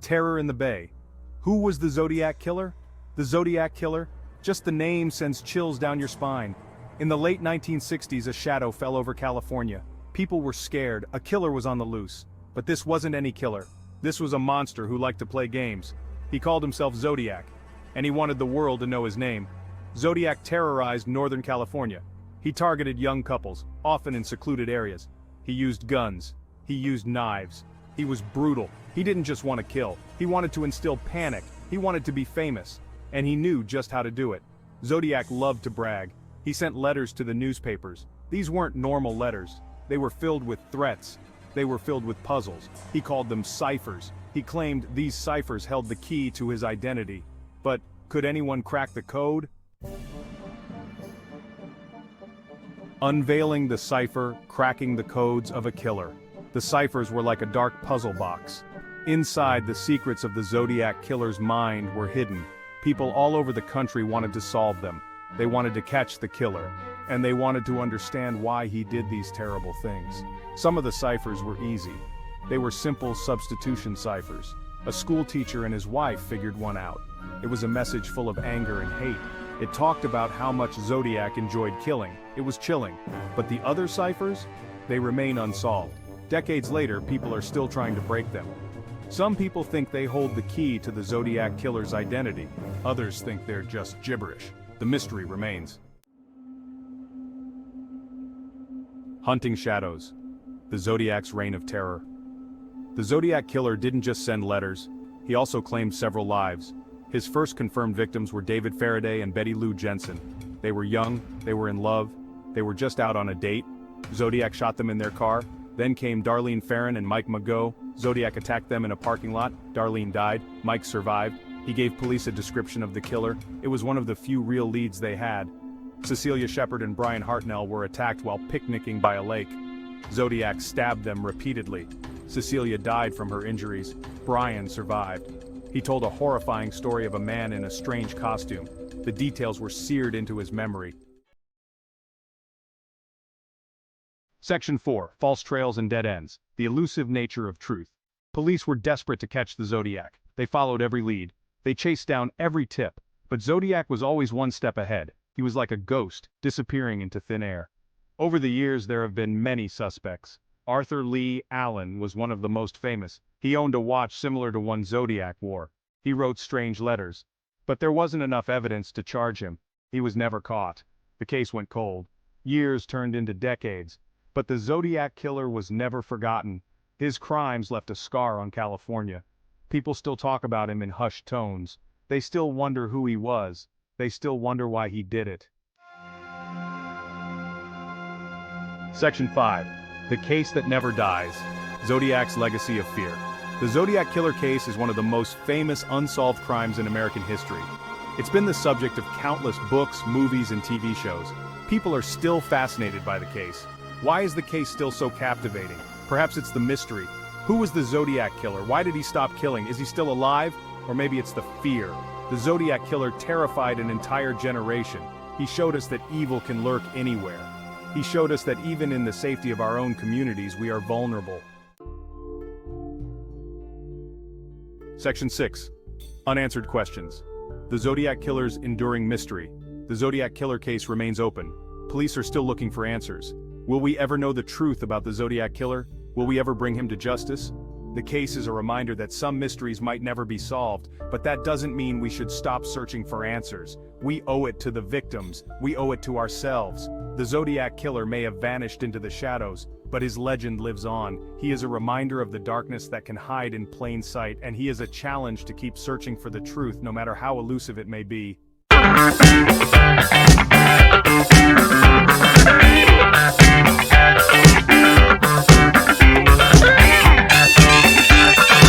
Terror in the Bay. Who was the Zodiac Killer? The Zodiac Killer? Just the name sends chills down your spine. In the late 1960s, a shadow fell over California. People were scared, a killer was on the loose. But this wasn't any killer. This was a monster who liked to play games. He called himself Zodiac, and he wanted the world to know his name. Zodiac terrorized Northern California. He targeted young couples, often in secluded areas. He used guns. He used knives. He was brutal. He didn't just want to kill. He wanted to instill panic. He wanted to be famous. And he knew just how to do it. Zodiac loved to brag. He sent letters to the newspapers. These weren't normal letters. They were filled with threats. They were filled with puzzles. He called them ciphers. He claimed these ciphers held the key to his identity. But could anyone crack the code? Unveiling the cipher, cracking the codes of a killer. The ciphers were like a dark puzzle box. Inside, the secrets of the Zodiac Killer's mind were hidden. People all over the country wanted to solve them. They wanted to catch the killer. And they wanted to understand why he did these terrible things. Some of the ciphers were easy. They were simple substitution ciphers. A school teacher and his wife figured one out. It was a message full of anger and hate. It talked about how much Zodiac enjoyed killing. It was chilling. But the other ciphers? They remain unsolved. Decades later, people are still trying to break them. Some people think they hold the key to the Zodiac Killer's identity. Others think they're just gibberish. The mystery remains. Hunting shadows. The Zodiac's reign of terror. The Zodiac Killer didn't just send letters. He also claimed several lives. His first confirmed victims were David Faraday and Betty Lou Jensen. They were young, they were in love, they were just out on a date. Zodiac shot them in their car. Then came Darlene Ferrin and Mike Mageau. Zodiac attacked them in a parking lot. Darlene died. Mike survived. He gave police a description of the killer. It was one of the few real leads they had. Cecilia Shepard and Brian Hartnell were attacked while picnicking by a lake. Zodiac stabbed them repeatedly. Cecilia died from her injuries. Brian survived. He told a horrifying story of a man in a strange costume. The details were seared into his memory. Section 4. False Trails and Dead Ends. The elusive nature of truth. Police were desperate to catch the Zodiac. They followed every lead. They chased down every tip. But Zodiac was always one step ahead. He was like a ghost, disappearing into thin air. Over the years, there have been many suspects. Arthur Lee Allen was one of the most famous. He owned a watch similar to one Zodiac wore. He wrote strange letters. But there wasn't enough evidence to charge him. He was never caught. The case went cold. Years turned into decades. But the Zodiac Killer was never forgotten. His crimes left a scar on California. People still talk about him in hushed tones. They still wonder who he was. They still wonder why he did it. Section 5. The Case That Never Dies. Zodiac's Legacy of Fear. The Zodiac Killer case is one of the most famous unsolved crimes in American history. It's been the subject of countless books, movies, and TV shows. People are still fascinated by the case. Why is the case still so captivating? Perhaps it's the mystery. Who was the Zodiac Killer? Why did he stop killing? Is he still alive? Or maybe it's the fear. The Zodiac Killer terrified an entire generation. He showed us that evil can lurk anywhere. He showed us that even in the safety of our own communities, we are vulnerable. Section 6. Unanswered questions. The Zodiac Killer's enduring mystery. The Zodiac Killer case remains open. Police are still looking for answers. Will we ever know the truth about the Zodiac Killer? Will we ever bring him to justice? The case is a reminder that some mysteries might never be solved, but that doesn't mean we should stop searching for answers. We owe it to the victims. We owe it to ourselves. The Zodiac Killer may have vanished into the shadows, but his legend lives on. He is a reminder of the darkness that can hide in plain sight, and he is a challenge to keep searching for the truth, no matter how elusive it may be.